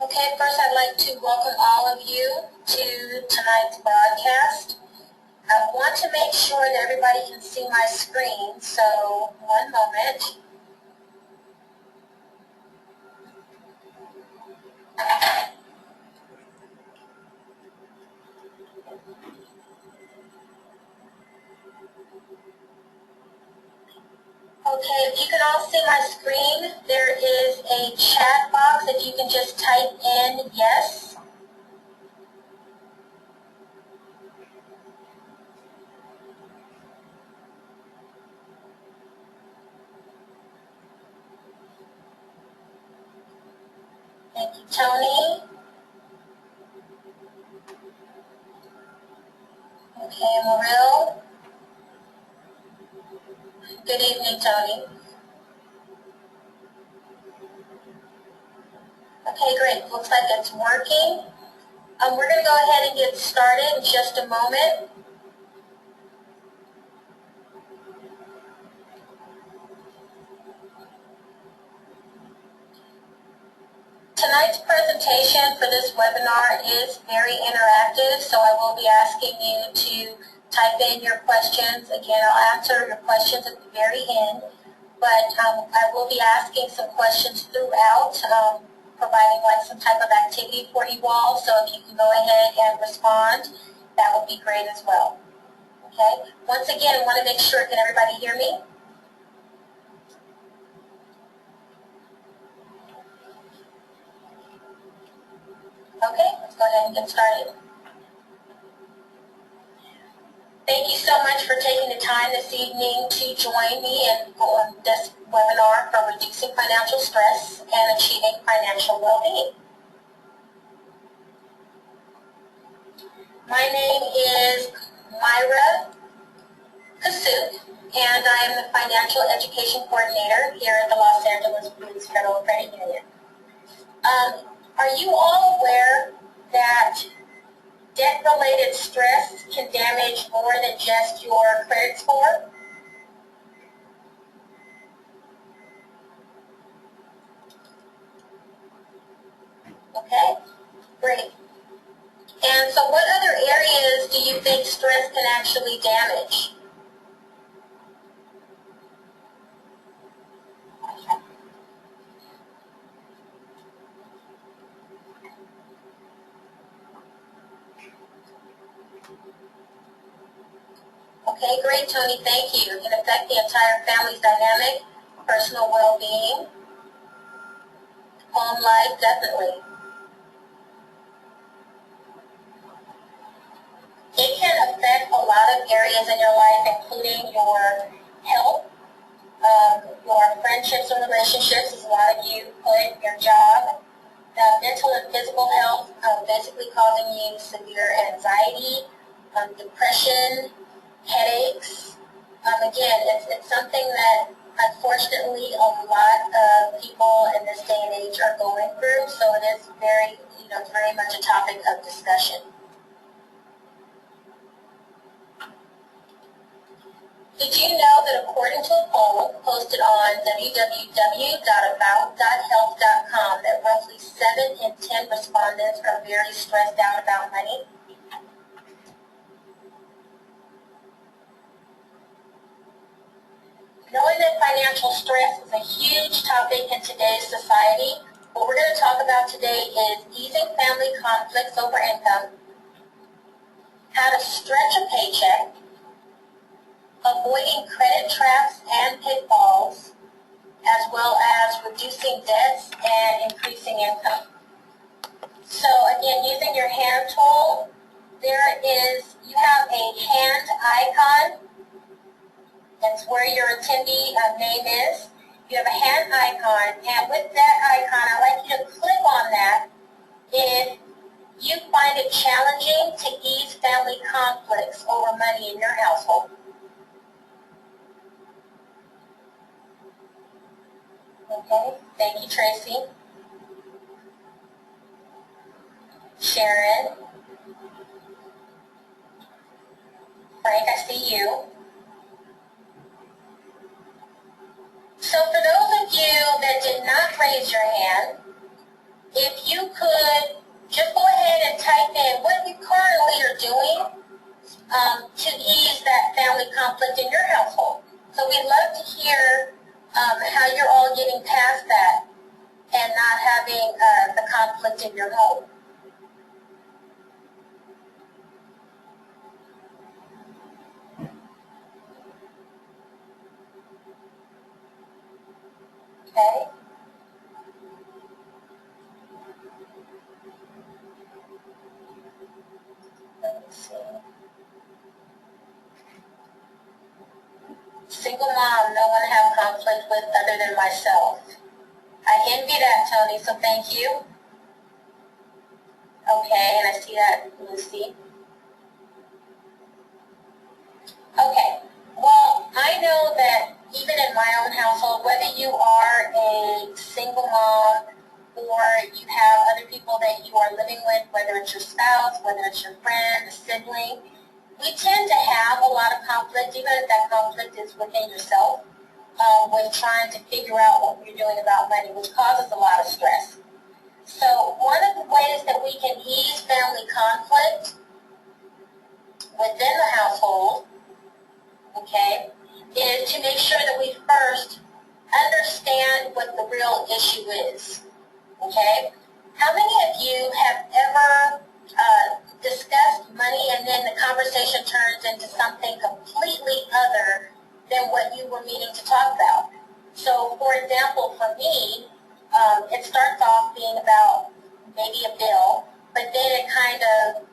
Okay, first I'd like to welcome all of you to tonight's broadcast. I want to make sure that everybody can see my screen, so one moment. Okay, if you can all see my screen, there is a chat box that you can just type in yes. Thank you, Tony. Okay, Morel. Good evening, Tony. Okay, great. Looks like it's working. We're going to go ahead and get started in just a moment. Tonight's presentation for this webinar is very interactive, so I will be asking you to type in your questions. Again, I'll answer your questions at the very end, but I will be asking some questions throughout, providing like some type of activity for you all, so if you can go ahead and respond, that would be great as well. Okay? Once again, I want to make sure, can everybody hear me? Okay, let's go ahead and get started. Thank you so much for taking the time this evening to join me on this webinar for reducing financial stress and achieving financial well-being. My name is Myra Kasuk, and I am the Financial Education Coordinator here at the Los Angeles Police Federal Credit Union. Are you all aware that debt-related stress can damage more than just your credit score? Okay, great. And so what other areas do you think stress can actually damage? Okay, great, Tony, thank you. It can affect the entire family's dynamic, personal well-being, home life, definitely. It can affect a lot of areas in your life, including your health, your friendships and relationships, as a lot of you put, your job, mental and physical health, basically causing you severe anxiety, depression, headaches. Again, it's something that unfortunately a lot of people in this day and age are going through, so it is very much a topic of discussion. Did you know that according to a poll posted on www.about.health.com that roughly 7 in 10 respondents are very stressed out about money? Knowing that financial stress is a huge topic in today's society, what we're going to talk about today is easing family conflicts over income, how to stretch a paycheck, avoiding credit traps and pitfalls, as well as reducing debts and increasing income. So again, using your hand tool, you have a hand icon. That's where your attendee name is. You have a hand icon, and with that icon, I'd like you to click on that if you find it challenging to ease family conflicts over money in your household. Okay, thank you, Tracy. Sharon. Frank, I see you. So for those of you that did not raise your hand, if you could just go ahead and type in what you currently are doing to ease that family conflict in your household. So we'd love to hear how you're all getting past that and not having the conflict in your home. Okay? Let me see. Single mom, no one to have conflict with other than myself. I envy that, Tony, so thank you. Okay, and I see that, Lucy. Okay, well, I know that even in my own household, whether you are a single mom or you have other people that you are living with, whether it's your spouse, whether it's your friend, a sibling, we tend to have a lot of conflict, even if that conflict is within yourself, with trying to figure out what you're doing about money, which causes a lot of stress. So one of the ways that we can ease family conflict within the household, okay, is to make sure that we first understand what the real issue is, okay? How many of you have ever discussed money and then the conversation turns into something completely other than what you were meaning to talk about? So, for example, for me, it starts off being about maybe a bill, but then it kind of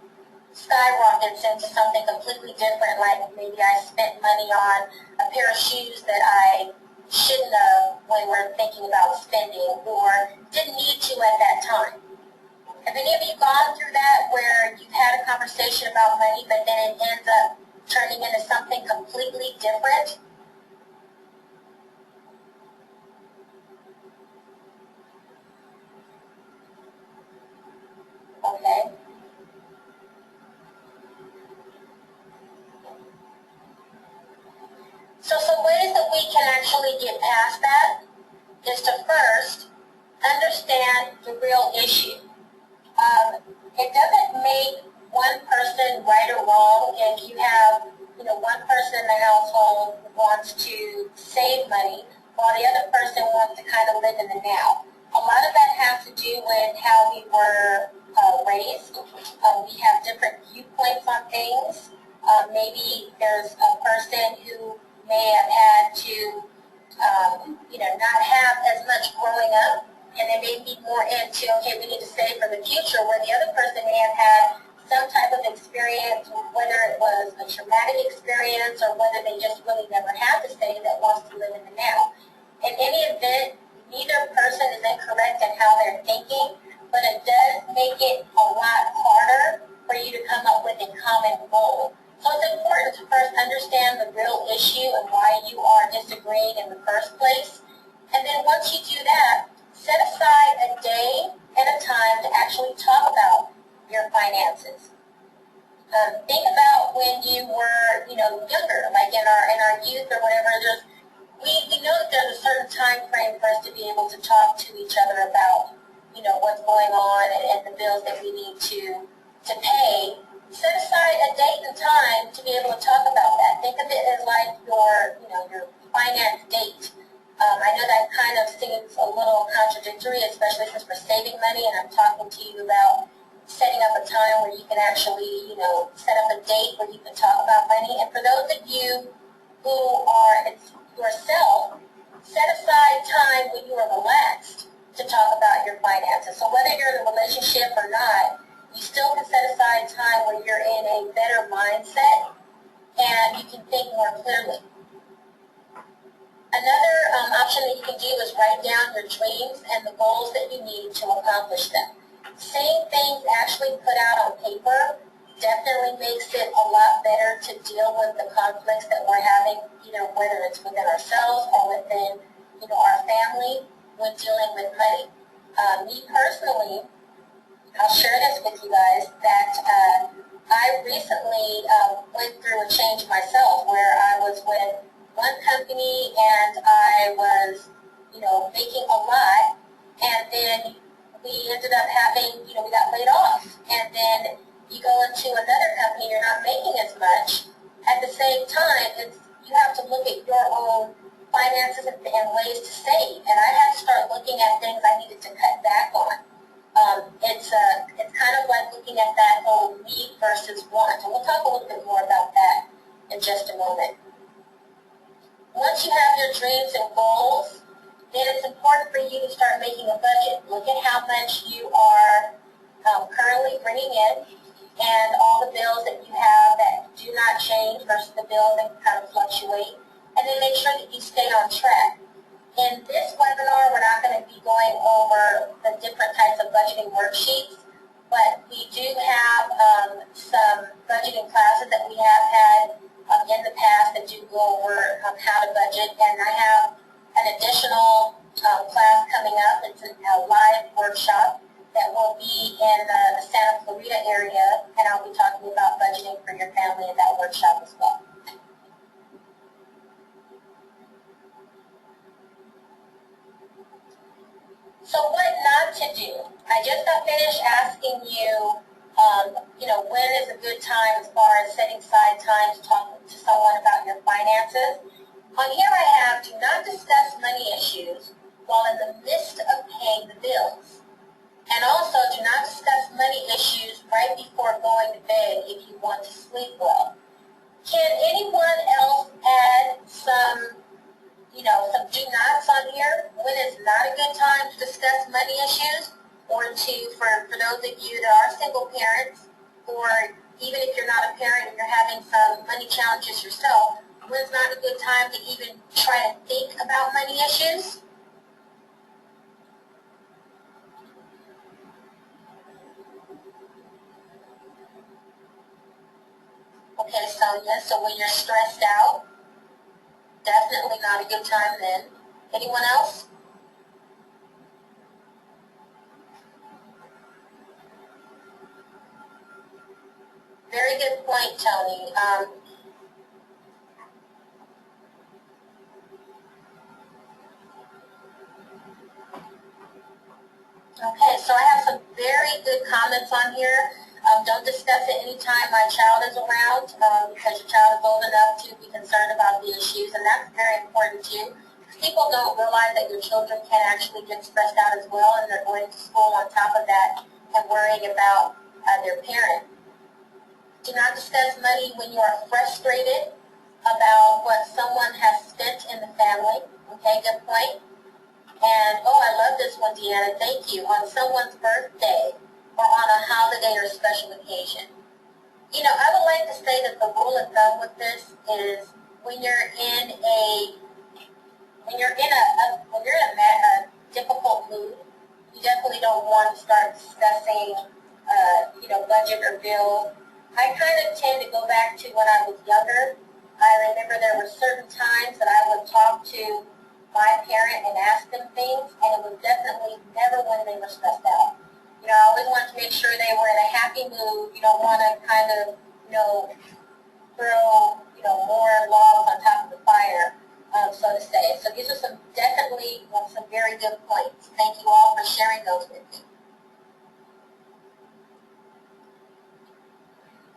skyrockets into something completely different, like maybe I spent money on a pair of shoes that I shouldn't have when we're thinking about spending or didn't need to at that time. Have any of you gone through that where you've had a conversation about money but then it ends up turning into something completely different? Okay. So some ways that we can actually get past that is to first understand the real issue. It doesn't make one person right or wrong if you have, one person in the household wants to save money while the other person wants to kind of live in the now. A lot of that has to do with how we were raised. We have different viewpoints on things. Maybe there's a person who may have had to, not have as much growing up, and they may be more into, okay, we need to save for the future, where the other person may have had some type of experience, whether it was a traumatic experience or whether they just really never had to save that wants to live in the now. In any event, neither person is incorrect in how they're thinking, but it does make it a lot harder for you to come up with a common goal. So it's important to first understand the real issue and why you are disagreeing in the first place. And then once you do that, set aside a day and a time to actually talk about your finances. Think about when you were, younger, like in our youth or whatever. We know that there's a certain time frame for us to be able to talk to each other about, what's going on and the bills that we need to pay. Set aside a date and time to be able to talk about that. Think of it as like your finance date. I know that kind of seems a little contradictory, especially since we're saving money and I'm talking to you about setting up a time where you can actually, set up a date where you can talk about money. And for those of you who are yourself, set aside time when you are relaxed to talk about your finances. So whether you're in a relationship or not, you still can set aside time where you're in a better mindset and you can think more clearly. Another option that you can do is write down your dreams and the goals that you need to accomplish them. Seeing things actually put out on paper definitely makes it a lot better to deal with the conflicts that we're having, whether it's within ourselves or within, our family when dealing with money. Me personally, I'll share this with you guys, that I recently went through a change myself where I was with one company and I was, making a lot, and then we ended up having, we got laid off. And then you go into another company, you're not making as much. At the same time, you have to look at your own finances and ways to save. And I had to start looking at things I needed to cut back on. It's kind of like looking at that whole need versus want. And we'll talk a little bit more about that in just a moment. Once you have your dreams and goals, then it's important for you to start making a budget. Look at how much you are currently bringing in and all the bills that you have that do not change versus the bills that kind of fluctuate. And then make sure that you stay on track. In this webinar, we're not going to be going over the different types of budgeting worksheets, but we do have some budgeting classes that we have had in the past that do go over how to budget, and I have an additional class coming up. It's a live workshop that will be in the Santa Clarita area, and I'll be talking about budgeting for your family in that workshop as well. So what not to do? I just got finished asking you, when is a good time as far as setting aside time to talk to someone about your finances. On here I have, do not discuss money issues while in the midst of paying the bills. And also, do not discuss money issues right before going to bed if you want to sleep well. Can anyone else add some do nots on here? When is not a good time to discuss money issues, or for those of you that are single parents, or even if you're not a parent and you're having some money challenges yourself, when is not a good time to even try to think about money issues? Okay, Sonia, so when you're stressed out, definitely not a good time then. Anyone else? Very good point, Tony. Okay, so I have some very good comments on here. Don't discuss it anytime my child is around because your child is old enough to be concerned about the issues, and that's very important too. People don't realize that your children can actually get stressed out as well, and they're going to school on top of that and worrying about their parent. Do not discuss money when you are frustrated about what someone has spent in the family. Okay, good point. And, oh, I love this one, Deanna. Thank you. On someone's birthday or on a holiday or special occasion. I would like to say that the rule of thumb with this is when you're in a difficult mood, you definitely don't want to start discussing, budget or bills. I kind of tend to go back to when I was younger. I remember there were certain times that I would talk to my parent and ask them things, and it was definitely never when they were stressed out. I always wanted to make sure they were in a happy mood. You don't want to kind of, throw, more logs on top of the fire, so to say. So these are some very good points. Thank you all for sharing those with me.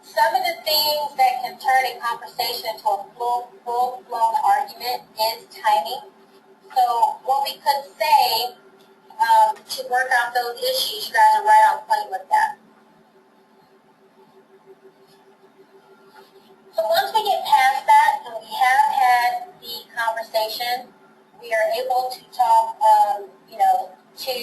Some of the things that can turn a conversation into a full-blown argument is timing. So what we could say to work out those issues, you guys are right on point with that. So once we get past that and we have had the conversation, we are able to talk, to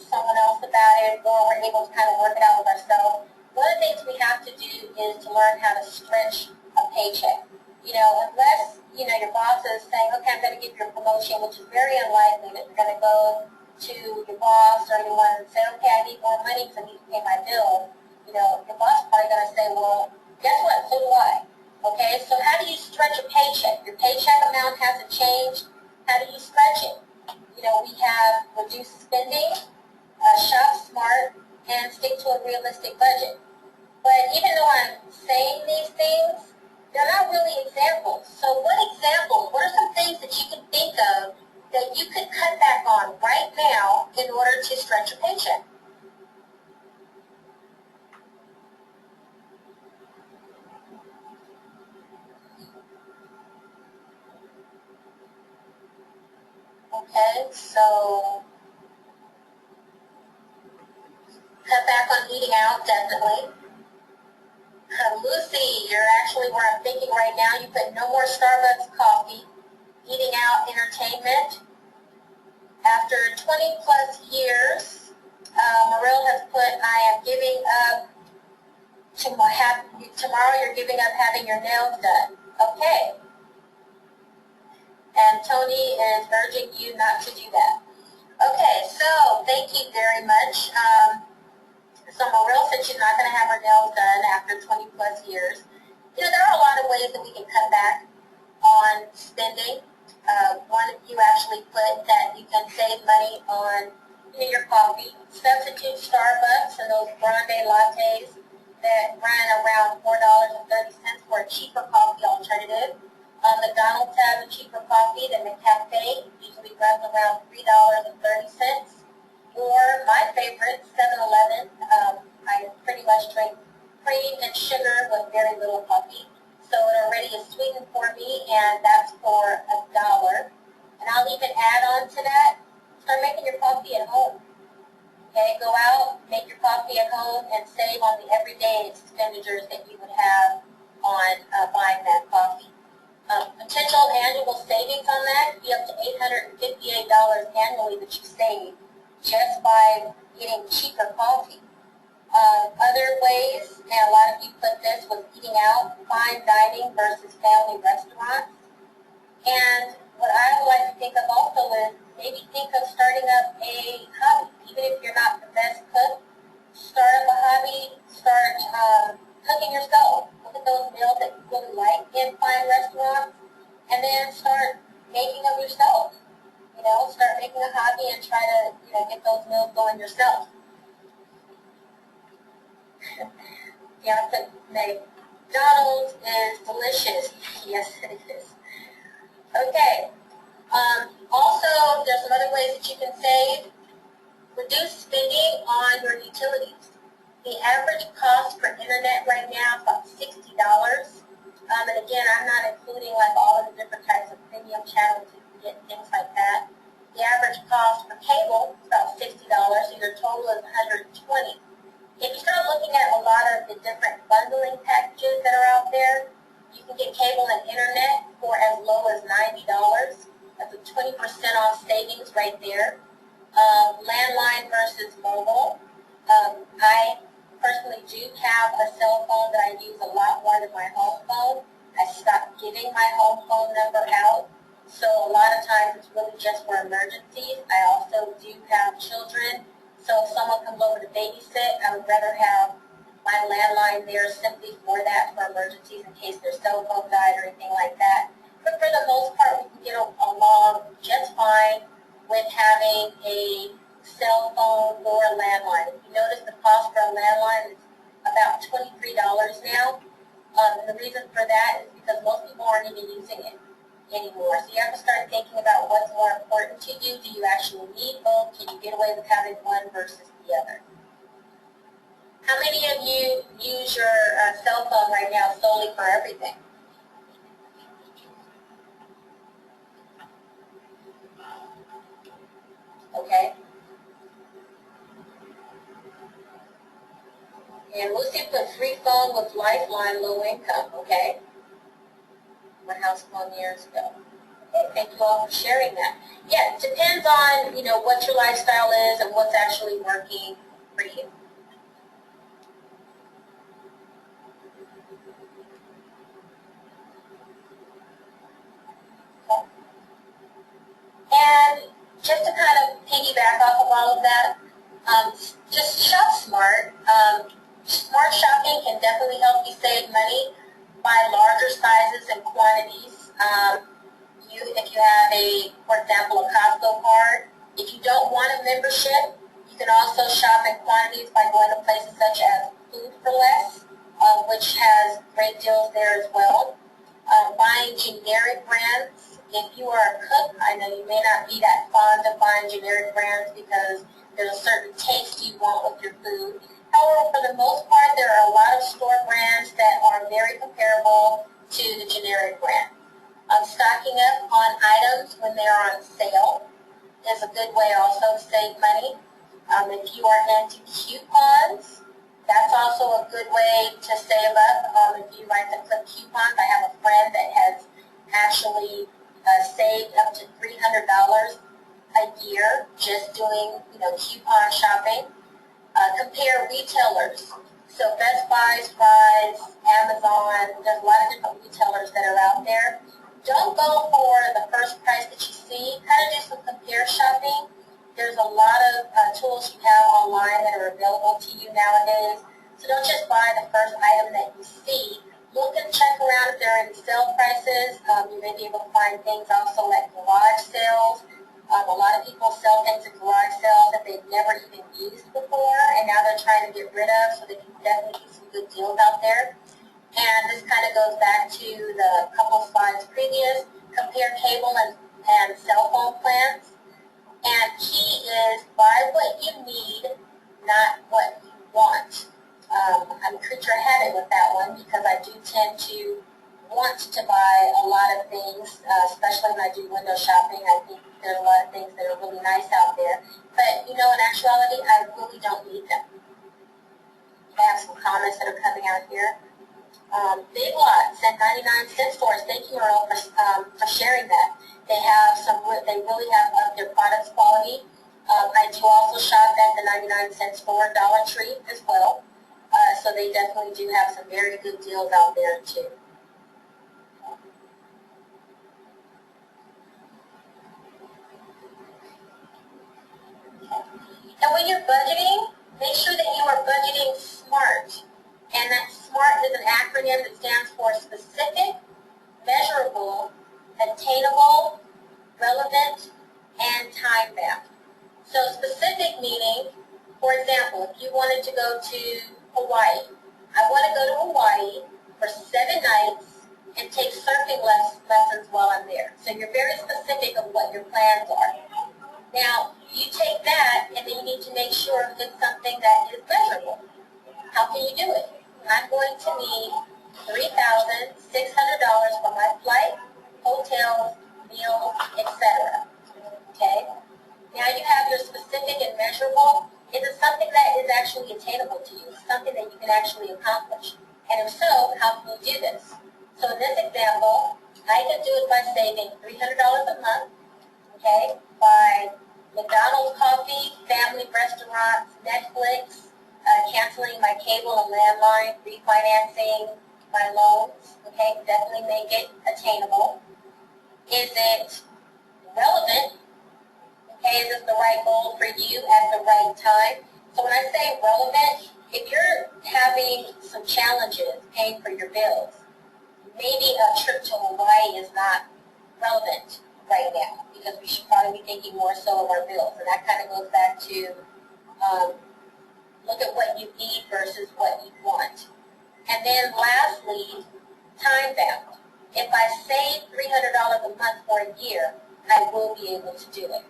someone else about it, or we're able to kind of work it out with ourselves. One of the things we have to do is to learn how to stretch a paycheck. Unless, your boss is saying, okay, I'm going to give you a promotion, which is very unlikely that you're going to go to your boss or anyone and say, okay, I need more money because I need to pay my bill. Your boss is probably going to say, well, guess what, so do I. Okay, so how do you stretch a paycheck? Your paycheck amount hasn't changed. How do you stretch it? We have reduced spending, shop smart, and stick to a realistic budget. But even though I'm saying these things, they're not really examples. So what examples, what are some things that you can think of that you could cut back on right now in order to stretch your paycheck? Okay, so cut back on eating out, definitely. Lucy, you're actually where I'm thinking right now. You put no more Starbucks coffee, eating out, entertainment. After 20 plus years, Morel has put, I am giving up, tomorrow you're giving up having your nails done. Okay. And Tony is urging you not to do that. Okay, so thank you very much. So Morel said she's not going to have her nails done after 20 plus years. You know, there are a lot of ways that we can cut back on spending. One of you actually put that you can save money on your coffee. Substitute Starbucks and those grande lattes that run around $4.30 for a cheaper coffee alternative. McDonald's has a cheaper coffee than McCafe, usually runs around $3.30. Or my favorite, 7-Eleven. I pretty much drink cream and sugar with very little coffee. So it already is sweetened for me, and that's for $1. And I'll even add on to that, start making your coffee at home. Okay, go out, make your coffee at home, and save on the everyday expenditures that you would have on buying that coffee. Potential annual savings on that would be up to $858 annually that you save just by getting cheaper coffee. Other ways, and a lot of you put this, was eating out, fine dining versus family restaurants. And what I would like to think of also is maybe think of starting up a hobby. Even if you're not the best cook, start up a hobby, start cooking yourself. Look at those meals that you really like in fine restaurants, and then start making them yourself. You know, start making a hobby and try to, get those meals going yourself. Yeah, McDonald's is delicious. Yes, it is. Okay. Also, there's some other ways that you can save. Reduce spending on your utilities. The average cost for internet right now is about $60. And again, I'm not including like all of the different types of premium channels you can get, things like that. The average cost for cable is about $60. So your total is $120. If you start looking at a lot of the different bundling packages that are out there, you can get cable and internet for as low as $90. That's a 20% off savings right there. Landline versus mobile. I personally do have a cell phone that I use a lot more than my home phone. I stopped giving my home phone number out. So a lot of times it's really just for emergencies. I also do have children. So if someone comes over to babysit, I would rather have my landline there simply for that, for emergencies in case their cell phone died or anything like that. But for the most part, we can get along just fine with having a cell phone or a landline. If you notice, the cost for a landline is about $23 now. And the reason for that is because most people aren't even using it anymore. So you have to start thinking about what's more important to you. Do you actually need both? Can you get away with having one versus the other? How many of you use your cell phone right now solely for everything? Okay. And Lucy put free phone with Lifeline, low income. Okay. My house phone years ago. Okay, thank you all for sharing that. Yeah, it depends on, what your lifestyle is and what's actually working for you. Okay. And just to kind of piggyback off of all of that, just shop smart. Smart shopping can definitely help you save money. Buy larger sizes and quantities. If you have for example, a Costco card, if you don't want a membership, you can also shop in quantities by going to places such as Food for Less, which has great deals there as well. Buying generic brands. If you are a cook, I know you may not be that fond of buying generic brands because there's a certain taste you want with your food. However, for the most part, there are a lot of store brands that are very comparable to the generic brand. Stocking up on items when they are on sale. is a good way also to save money. If you are into coupons, that's also a good way to save up. If you like to click coupons, I have a friend that has actually saved up to $300 a year just doing, coupon shopping. Compare retailers. So Best Buy, Fry's, Amazon, there's a lot of different retailers that are out there. Don't go for the first price that you see. Kind of do some compare shopping. There's a lot of tools you have online that are available to you nowadays. So don't just buy the first item that you see. Look and check around if there are any sale prices. You may be able to find things also at garage sales. A lot of people sell things at garage sales that they've never even used before, and now they're trying to get rid of, so they can definitely get some good deals out there. And this kind of goes back to the couple slides previous. Compare cable and cell phone plans. And key is buy what you need, not what you want. I'm a creature of habit with that one because I do tend to want to buy a lot of things, especially when I do window shopping. I think there are a lot of things that are really nice out there. But, in actuality, I really don't need them. I have some comments that are coming out here. Big Lots and 99-cent stores. Thank you, Earl, for sharing that. They really have their products quality. I do also shop at the 99-cent store, Dollar Tree as well. So they definitely do have some very good deals out there too. And when you're budgeting, make sure that you are budgeting SMART. And that SMART is an acronym that stands for specific, measurable, attainable, relevant, and time-bound. So specific meaning, for example, if you wanted to go to Hawaii, I want to go to Hawaii for 7 nights and take surfing lessons while I'm there. So you're very specific of what your plans are. Now, you take that and then you need to make sure it's something that is measurable. How can you do it? I'm going to need $3,600 for my flight, hotels, meals, etc. Okay? Now you have your specific and measurable. Is it something that is actually attainable to you? Something that you can actually accomplish? And if so, how can you do this? So in this example, I can do it by saving $300 a month, okay, by McDonald's coffee, family restaurants, Netflix, canceling my cable and landline, refinancing my loans, okay, definitely make it attainable. Is it relevant? Okay, is this the right goal for you at the right time? So when I say relevant, if you're having some challenges paying for your bills, maybe a trip to Hawaii is not relevant right now because we should probably be thinking more so of our bills. And that kind of goes back to look at what you need versus what you want. And then lastly, time bound. If I save $300 a month for a year, I will be able to do it.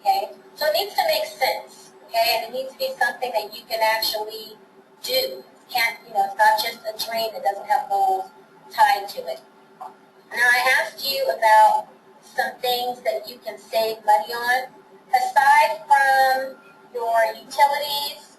Okay? So it needs to make sense. Okay? And it needs to be something that you can actually do. It's not just a dream that doesn't have goals tied to it. Now I asked you about some things that you can save money on. Aside from your utilities,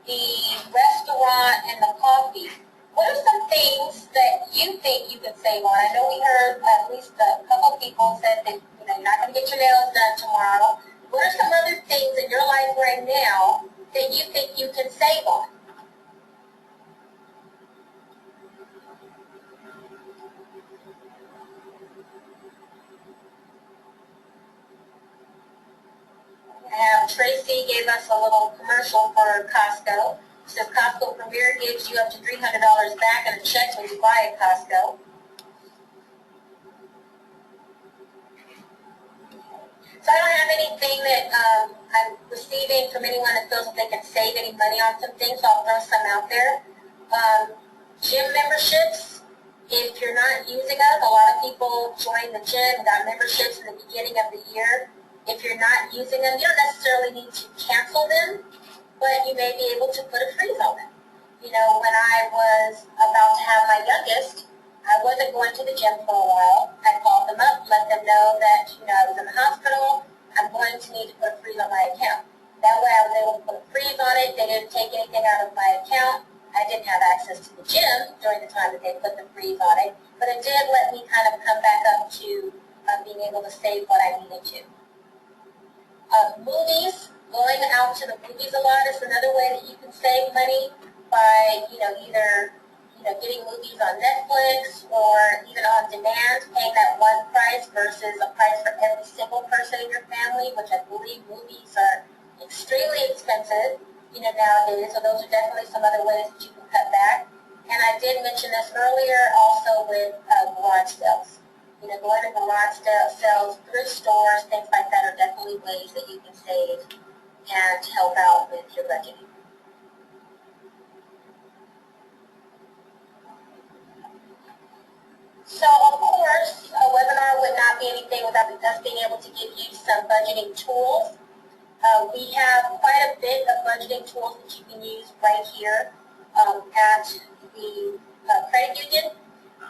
the restaurant, and the coffee, what are some things that you think you can save on? I know we heard at least a couple people said that you're not going to get your nails done tomorrow. What are some other things in your life right now that you think you can save on? Tracy gave us a little commercial for Costco. It says Costco Premier gives you up to $300 back in a check when you buy at Costco. So I don't have anything that I'm receiving from anyone that feels that they can save any money on some things, so I'll throw some out there. Gym memberships, if you're not using them, a lot of people join the gym and got memberships in the beginning of the year. If you're not using them, you don't necessarily need to cancel them, but you may be able to put a freeze on them. When I was about to have my youngest, I wasn't going to the gym for a while. I called them up, let them know that, I was in the hospital. I'm going to need to put a freeze on my account. That way I was able to put a freeze on it. They didn't take anything out of my account. I didn't have access to the gym during the time that they put the freeze on it, but it did let me kind of come back up to being able to save what I needed to. Movies, going out to the movies a lot is another way that you can save money by, either getting movies on Netflix or even on demand, paying that one price versus a price for every single person in your family, which I believe movies are extremely expensive, nowadays. So those are definitely some other ways that you can cut back. And I did mention this earlier also with garage sales. Going to garage sales, thrift stores, things like that are definitely ways that you can save and help out with your budgeting. So, of course, a webinar would not be anything without us being able to give you some budgeting tools. We have quite a bit of budgeting tools that you can use right here at the credit union.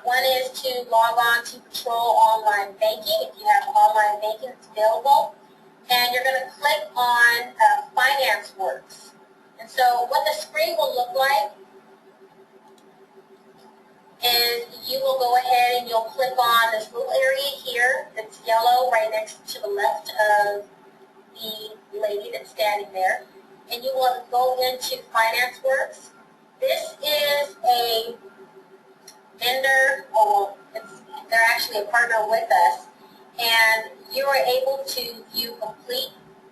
One is to log on to Patrol Online Banking if you have online banking that's available. And you're going to click on FinanceWorks. And so what the screen will look like is you will go ahead and you'll click on this little area here that's yellow right next to the left of the lady that's standing there. And you will go into FinanceWorks. This is a vendor, or they're actually a partner with us, and you are able to view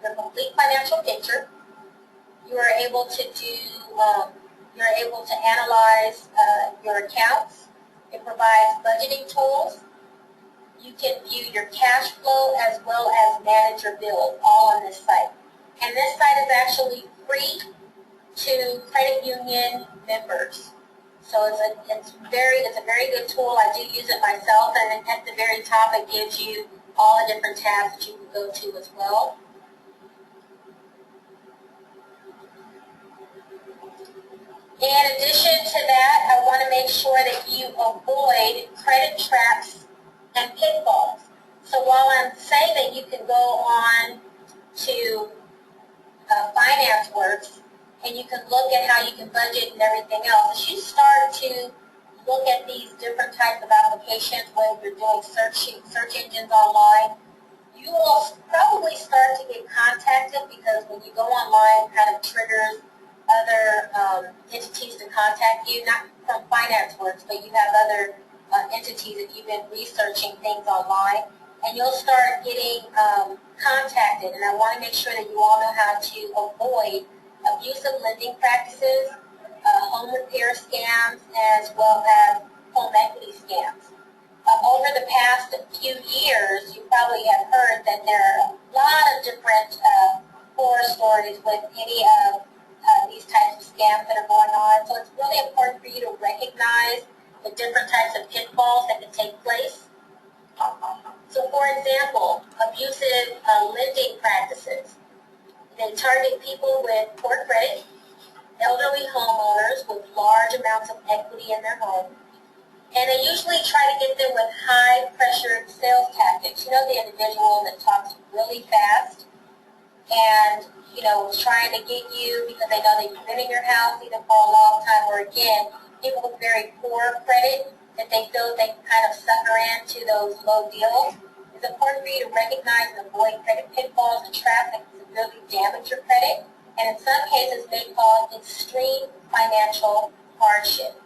the complete financial picture. You are able to you're able to analyze your accounts. It provides budgeting tools. You can view your cash flow as well as manage your bills, all on this site. And this site is actually free to credit union members. So it's a very good tool. I do use it myself, and at the very top it gives you all the different tabs that you can go to as well. In addition to that, I want to make sure that you avoid credit traps and pitfalls. So while I'm saying that you can go on to FinanceWorks, and you can look at how you can budget and everything else, as you start to look at these different types of applications, whether you're doing search engines online, you will probably start to get contacted, because when you go online, it kind of triggers other entities to contact you, not from FinanceWorks, but you have other entities that you've been researching things online, and you'll start getting contacted. And I want to make sure that you all know how to avoid abusive lending practices, home repair scams, as well as home equity scams. Over the past few years, you probably have heard that there are a lot of different horror stories with any of these types of scams that are going on. So it's really important for you to recognize the different types of pitfalls that can take place. So for example, abusive lending practices. They target people with poor credit, elderly homeowners with large amounts of equity in their home, and they usually try to get them with high-pressured sales tactics. You know, the individual that talks really fast and, is trying to get you because they know that you've been in your house either for a long time, or again, people with very poor credit that they feel they can kind of sucker into those low deals. It's important for you to recognize and avoid credit pitfalls and traps that can severely damage your credit, and in some cases may cause extreme financial hardship.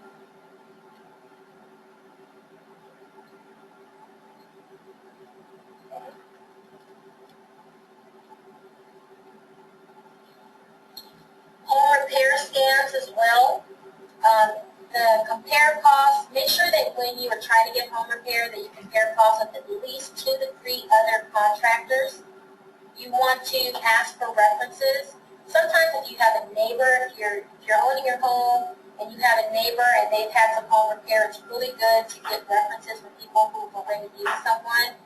Home repair scams as well. The compare costs, make sure that when you are trying to get home repair that you compare costs with at least 2 to 3 other contractors. You want to ask for references. Sometimes if you have a neighbor, if you're owning your home and you have a neighbor and they've had some home repair, it's really good to get references from people who've already used someone.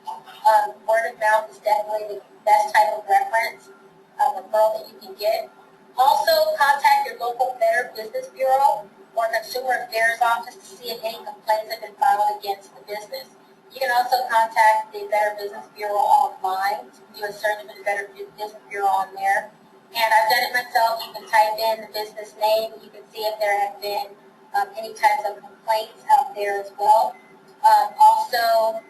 Word of mouth is definitely the best type of reference, referral that you can get. Also, contact your local Better Business Bureau or Consumer Affairs Office to see if any complaints have been filed against the business. You can also contact the Better Business Bureau online. Do a search for the Better Business Bureau on there. And I've done it myself. You can type in the business name. You can see if there have been any types of complaints out there as well. Also,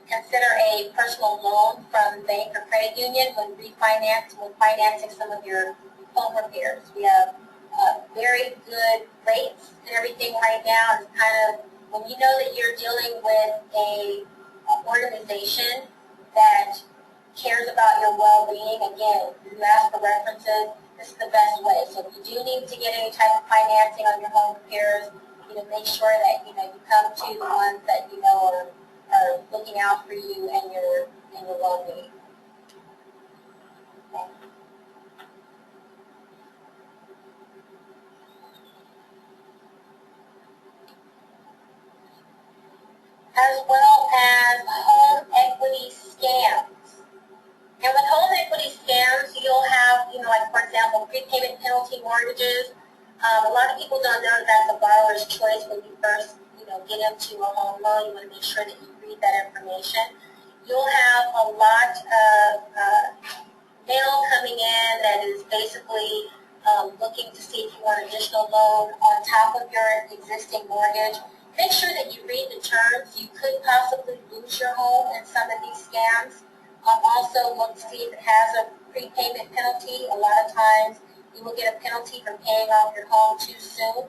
consider a personal loan from bank or credit union when financing some of your home repairs. We have very good rates and everything right now. It's kind of, when you know that you're dealing with a organization that cares about your well-being, again, you ask for references, this is the best way. So if you do need to get any type of financing on your home repairs, make sure that you come to the ones that are looking out for you and your well-being. Okay. As well as home equity scams. And with home equity scams, you'll have, like for example, prepayment penalty mortgages. A lot of people don't know that's a borrower's choice when you first, get into a home loan. You want to make sure that you read that information. You'll have a lot of mail coming in that is basically looking to see if you want additional loan on top of your existing mortgage. Make sure that you read the terms. You could possibly lose your home in some of these scams. Also look to see if it has a prepayment penalty. A lot of times you will get a penalty for paying off your home too soon.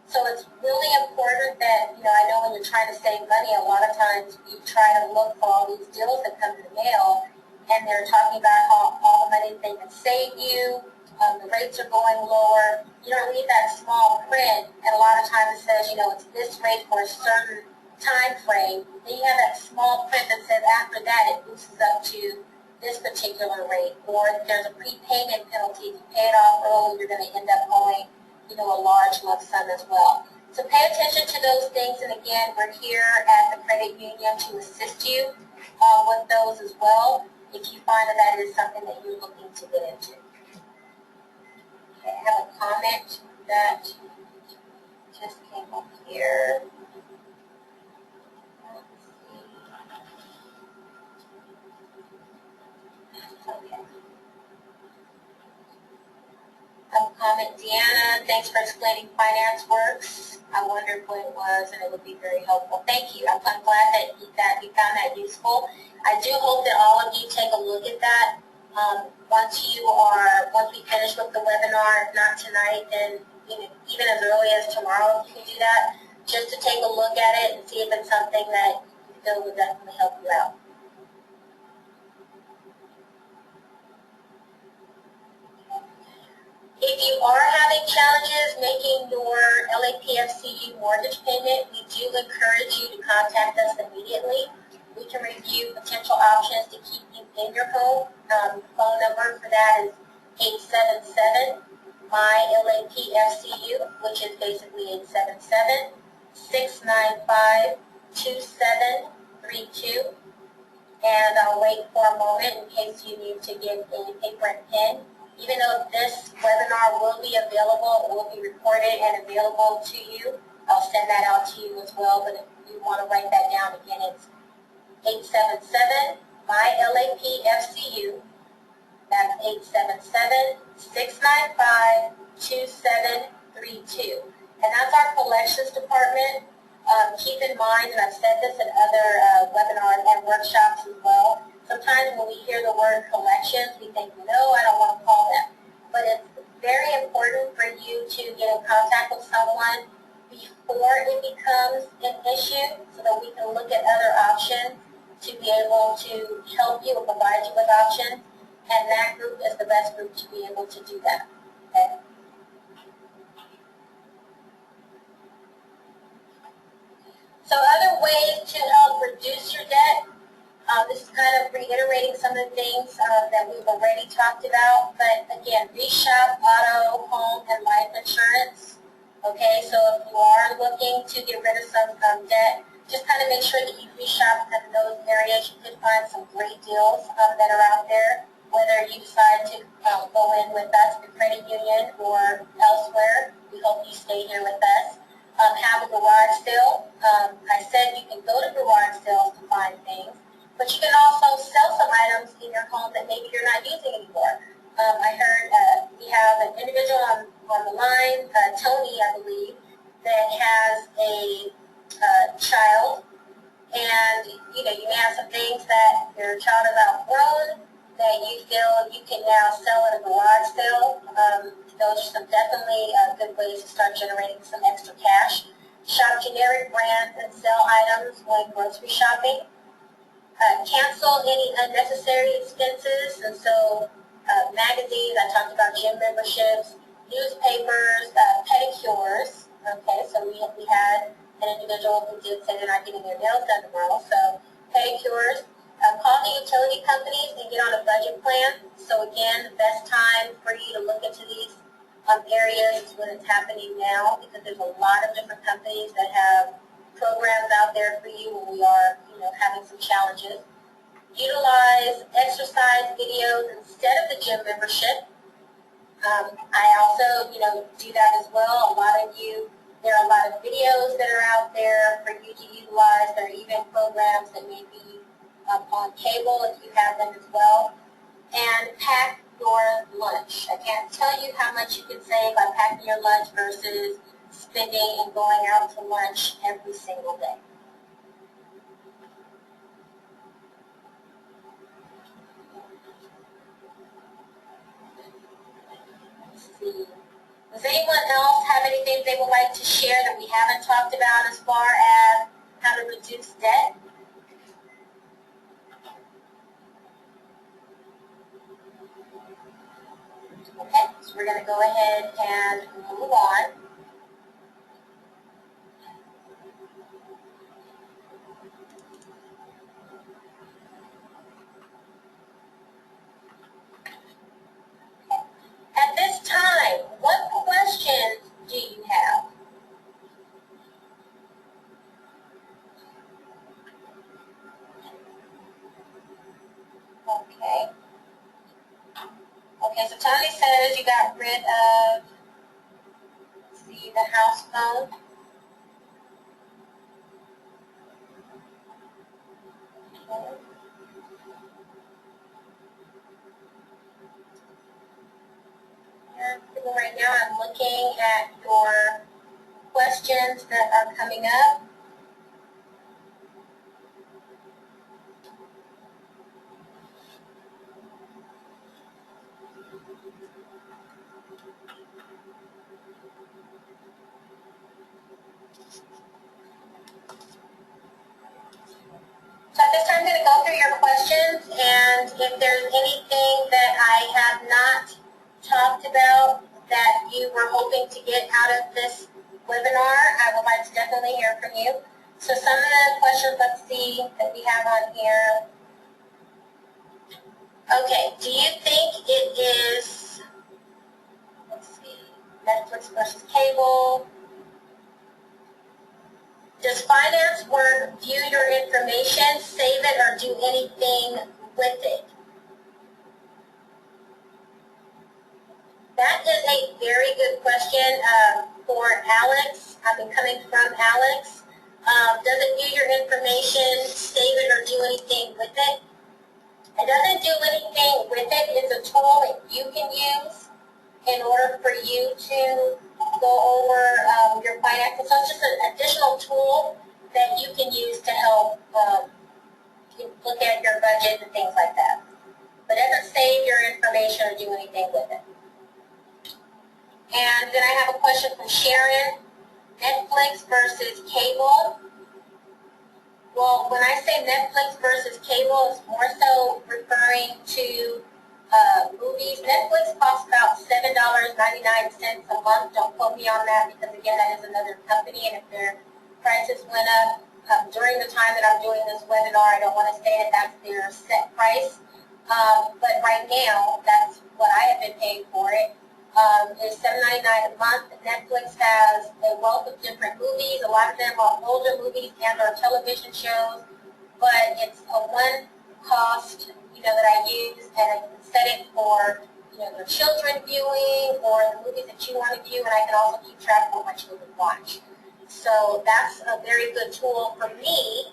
So it's really important that, I know when you're trying to save money, a lot of times you try to look for all these deals that come in the mail, and they're talking about all the money they can save you, the rates are going lower. You don't read that small print, and a lot of times it says, it's this rate for a certain time frame. Then you have that small print that says after that it boosts up to this particular rate, or if there's a prepayment penalty. If you pay it off early, you're going to end up owing, a large lump sum as well. So pay attention to those things, and again, we're here at the credit union to assist you with those as well, if you find that that is something that you're looking to get into. Okay, I have a comment that just came up here. Comment, Deanna, thanks for explaining finance works. I wondered what it was, and it would be very helpful. Thank you. I'm glad that you found that useful. I do hope that all of you take a look at that. Once we finish with the webinar, if not tonight, then even as early as tomorrow, you can do that, just to take a look at it and see if it's something that you feel will definitely help you out. If you are having challenges making your LAPFCU mortgage payment, we do encourage you to contact us immediately. We can review potential options to keep you in your home. The phone number for that is 877-MY-LAPFCU, which is basically 877-695-2732. And I'll wait for a moment in case you need to get a paper and pen. Even though this webinar will be available, it will be recorded and available to you, I'll send that out to you as well. But if you want to write that down, again, it's 877-MY-LAPFCU. That's 877-695-2732. And that's our collections department. Keep in mind, and I've said this in other webinars and workshops as well, sometimes when we hear the word collections, we think, no, I don't want to call them. But it's very important for you to get in contact with someone before it becomes an issue so that we can look at other options to be able to help you and provide you with options. And that group is the best group to be able to do that. Okay? So other ways to help reduce your debt. This is kind of reiterating some of the things that we've already talked about. But again, reshop auto, home, and life insurance. Okay, so if you are looking to get rid of some debt, just kind of make sure that you reshop in those areas. You could find some great deals that are out there. Whether you decide to go in with us, the credit union, or elsewhere, we hope you stay here with us. Have a garage sale. I said you can go to garage sales to one-time things. But you can also sell some items in your home that maybe you're not using anymore. I heard we have an individual on the line, Tony, I believe, that has a child, and you know, you may have some things that your child has outgrown that you feel you can now sell at a garage sale. Those are some definitely good ways to start generating some extra cash. Shop generic brands and sell items when grocery shopping. Cancel any unnecessary expenses, and so magazines, I talked about gym memberships, newspapers, pedicures. Okay, so we had an individual who did say they're not getting their nails done tomorrow, so pedicures. Call the utility companies and get on a budget plan. So again, the best time for you to look into these areas is when it's happening now, because there's a lot of different companies that have programs out there for you when we are, you know, having some challenges. Utilize exercise videos instead of the gym membership. I also, you know, do that as well. A lot of you, there are a lot of videos that are out there for you to utilize. There are even programs that may be on cable if you have them as well. And pack your lunch. I can't tell you how much you can save by packing your lunch versus spending and going out to lunch every single day. Let's see. Does anyone else have anything they would like to share that we haven't talked about as far as how to reduce debt? Okay, so we're going to go ahead and move on. At this time, what questions do you have? Okay. Okay, so Tony says you got rid of, let's see, the house phone. Okay. Right now I'm looking at your questions that are coming up. So at this time I'm going to go through your questions, and if there's anything that I have not talked about that you were hoping to get out of this webinar, I would like to definitely hear from you. So some of the questions, let's see, that we have on here. Okay, do you think it is, let's see, Netflix versus cable? Does finance work view your information, save it, or do anything with it? That is a very good question for Alex. Coming from Alex. Does it view your information, save it, or do anything with it? It doesn't do anything with it. It's a tool that you can use in order for you to go over your finances. So it's just an additional tool that you can use to help look at your budget and things like that. But it doesn't save your information or do anything with it. And then I have a question from Sharon. Netflix versus cable. Well, when I say Netflix versus cable, it's more so referring to movies. Netflix costs about $7.99 a month. Don't quote me on that because, again, that is another company, and if their prices went up during the time that I'm doing this webinar, I don't want to say that that's their set price. But right now, that's what I have been paying for it. Is $7.99 a month. Netflix has a wealth of different movies. A lot of them are older movies and or television shows, but it's a one cost, that I use, and I can set it for, the children viewing or the movies that you want to view, and I can also keep track of what my children watch. So that's a very good tool for me.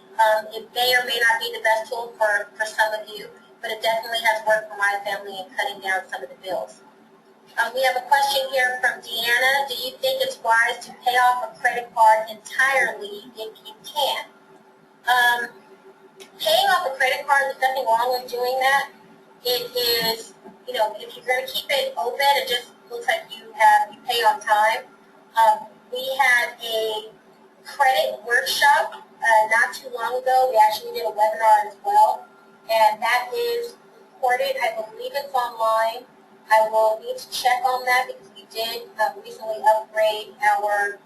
It may or may not be the best tool for some of you, but it definitely has worked for my family in cutting down some of the bills. We have a question here from Deanna. Do you think it's wise to pay off a credit card entirely if you can? Paying off a credit card, there's nothing wrong with doing that. It is, you know, if you're going to keep it open, it just looks like you pay on time. We had a credit workshop not too long ago. We actually did a webinar as well, and that is recorded. I believe it's online. I will need to check on that because we did recently upgrade our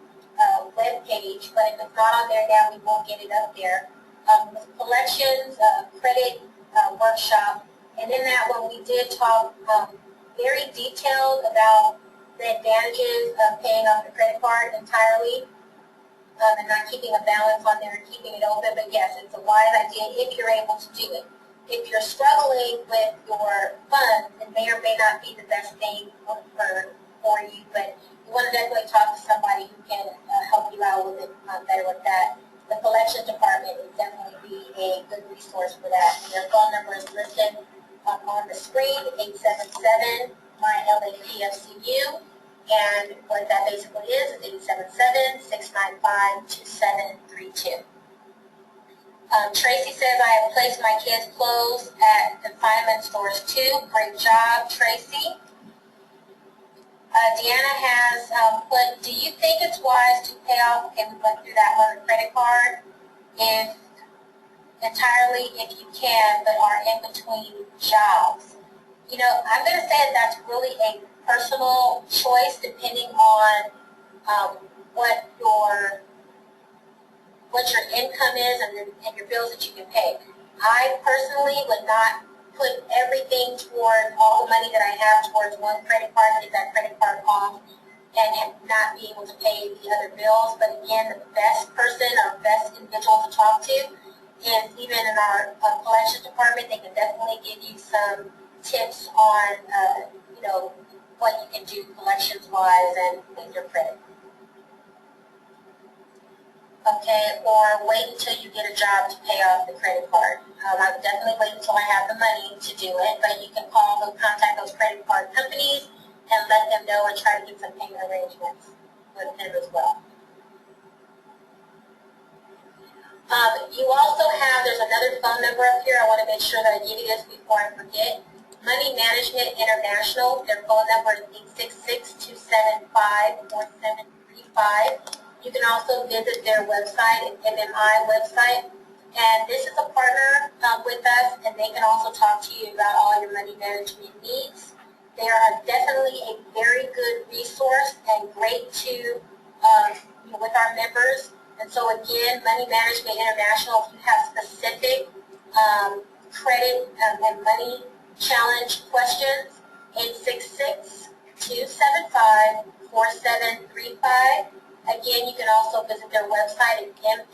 web page, but if it's not on there now, we won't get it up there. Collections, credit workshop, and in that one we did talk very detailed about the advantages of paying off the credit card entirely and not keeping a balance on there and keeping it open. But yes, it's a wise idea if you're able to do it. If you're struggling with your funds, it may or may not be the best thing for you, but you want to definitely talk to somebody who can help you out a little bit better with that. The collections department would definitely be a good resource for that. And their phone number is listed on the screen, 877-MY-LAPFCU. And what that basically is 877-695-2732. Tracy says, I have placed my kids' clothes at consignment stores too. Great job, Tracy. Deanna has put, do you think it's wise to pay off, okay, we went through that one, credit card, if entirely if you can, but are in between jobs? You know, I'm going to say that's really a personal choice depending on what your income is and your bills that you can pay. I personally would not put everything toward all the money that I have towards one credit card and get that credit card off and not be able to pay the other bills. But again, the best person or best individual to talk to is even in our collections department. They can definitely give you some tips on, you know, what you can do collections-wise and with your credit. Okay, or wait until you get a job to pay off the credit card. I would definitely wait until I have the money to do it, but you can contact those credit card companies and let them know and try to get some payment arrangements with them as well. You also have, there's another phone number up here. I want to make sure that I give you this before I forget. Money Management International, their phone number is 866-275-4735. You can also visit their website, MMI website. And this is a partner with us, and they can also talk to you about all your money management needs. They are definitely a very good resource and great to with our members. And so again, Money Management International, if you have specific credit and money challenge questions, 866-275-4735. Again, you can also visit their website at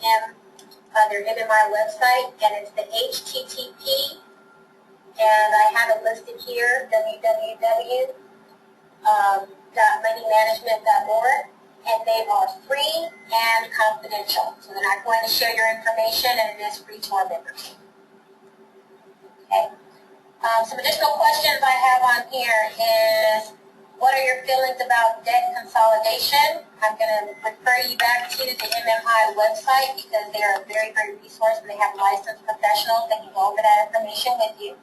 their MMI website, and it's the HTTP, and I have it listed here, www.moneymanagement.org, and they are free and confidential. So they're not going to share your information, and it is free to our members. Okay. Some additional questions I have on here is, what are your feelings about debt consolidation? I'm going to refer you back to the MMI website because they are a very great resource and they have licensed professionals that can go over that information with you.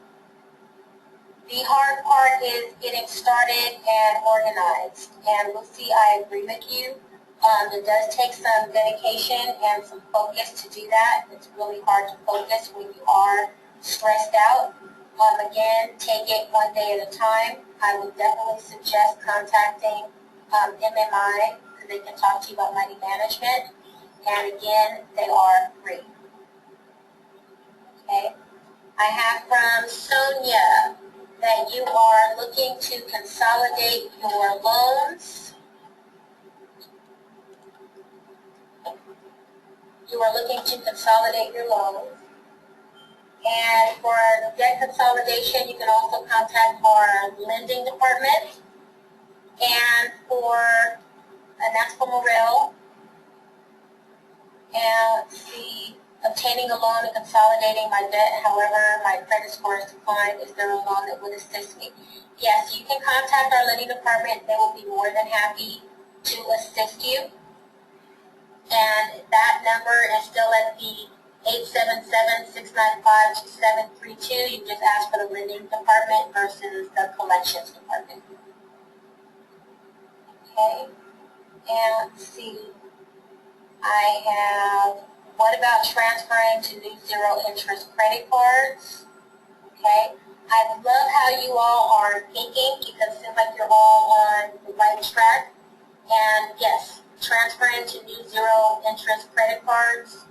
The hard part is getting started and organized. And Lucy, I agree with you. It does take some dedication and some focus to do that. It's really hard to focus when you are stressed out. Again, take it one day at a time. I would definitely suggest contacting MMI because they can talk to you about money management. And again, they are free. Okay. I have from Sonia that you are looking to consolidate your loans. You are looking to consolidate your loans. And for debt consolidation, you can also contact our lending department. And that's for Morel. And let's see, obtaining a loan and consolidating my debt. However, my credit score is declined. Is there a loan that would assist me? Yes, you can contact our lending department. They will be more than happy to assist you. And that number is still at the 877-695-2732. You just ask for the lending department versus the collections department. Okay, and let's see. I have, what about transferring to new zero interest credit cards? Okay, I love how you all are thinking because it seems like you're all on the right track. And yes, transferring to new zero interest credit cards,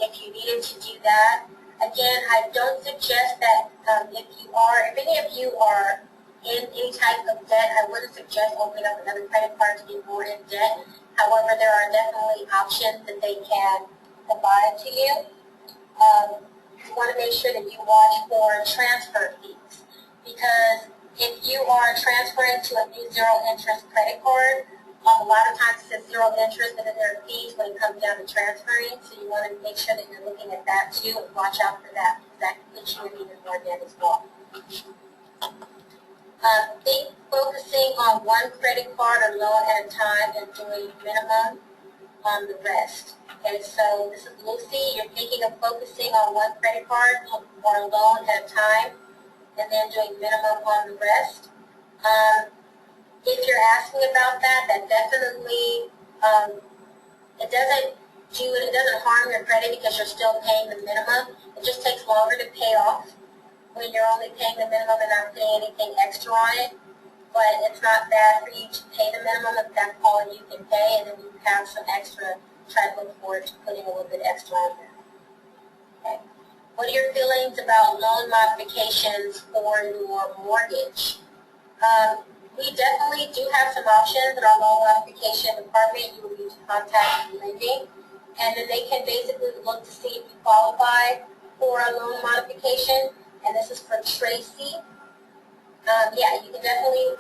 if you needed to do that. Again, I don't suggest that if any of you are in any type of debt, I wouldn't suggest opening up another credit card to be more in debt. However, there are definitely options that they can provide to you. You want to make sure that you watch for transfer fees, because if you are transferring to a new zero interest credit card, a lot of times it says zero interest, but then there are fees when it comes down to transferring, so you want to make sure that you're looking at that too and watch out for that, because that can put you in even more debt as well. Think focusing on one credit card or loan at a time and doing minimum on the rest. Okay, so this is Lucy. You're thinking of focusing on one credit card or loan at a time and then doing minimum on the rest. If you're asking about that, that definitely, it doesn't harm your credit because you're still paying the minimum. It just takes longer to pay off when you're only paying the minimum and not paying anything extra on it. But it's not bad for you to pay the minimum if that's all you can pay, and then you have some extra, try to look forward to putting a little bit extra on there. Okay. What are your feelings about loan modifications for your mortgage? We definitely do have some options in our loan modification department. You will need to contact lending, and then they can basically look to see if you qualify for a loan modification. And this is for Tracy. Yeah, you can definitely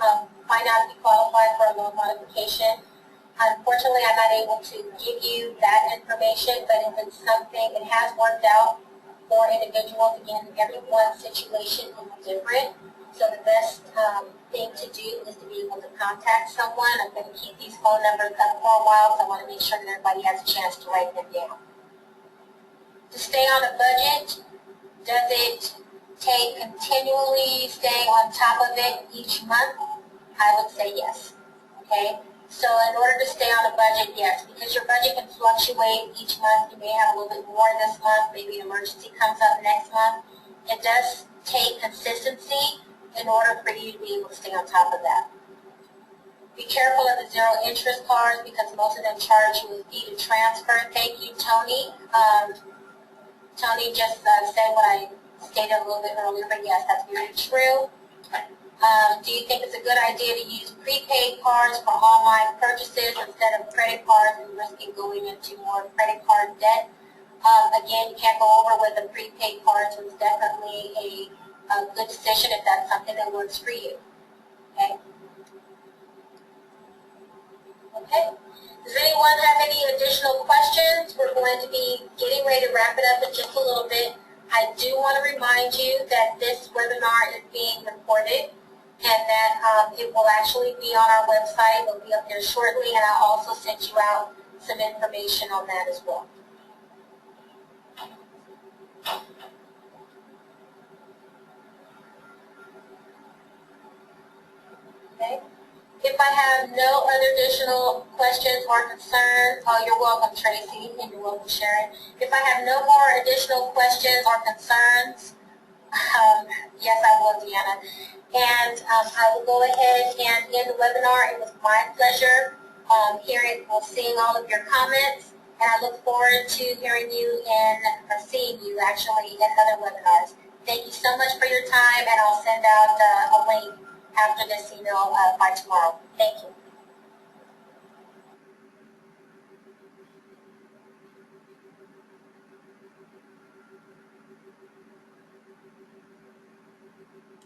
find out if you qualify for a loan modification. Unfortunately, I'm not able to give you that information, but if it's something, it has worked out for individuals. Again, everyone's situation is different. So the best thing to do is to be able to contact someone. I'm going to keep these phone numbers up for a while, so I want to make sure that everybody has a chance to write them down. To stay on a budget, does it take continually staying on top of it each month? I would say yes. Okay? So in order to stay on a budget, yes, because your budget can fluctuate each month. You may have a little bit more this month, maybe an emergency comes up next month. It does take consistency in order for you to be able to stay on top of that. Be careful of the zero interest cards because most of them charge you a fee to transfer. Thank you, Tony. Tony just said what I stated a little bit earlier, but yes, that's very true. Do you think it's a good idea to use prepaid cards for online purchases instead of credit cards and risking going into more credit card debt? Again, you can't go over with a prepaid card, so it's definitely a good decision if that's something that works for you. Okay? Okay. Does anyone have any additional questions? We're going to be getting ready to wrap it up in just a little bit. I do want to remind you that this webinar is being recorded and that it will actually be on our website. It will be up there shortly, and I'll also send you out some information on that as well. Okay. If I have no other additional questions or concerns, oh, you're welcome, Tracy, and you're welcome, Sharon. If I have no more additional questions or concerns, yes, I will, Deanna. And I will go ahead and end the webinar. It was my pleasure seeing all of your comments, and I look forward to hearing you or seeing you actually in other webinars. Thank you so much for your time, and I'll send out a link after this email by tomorrow. Thank you.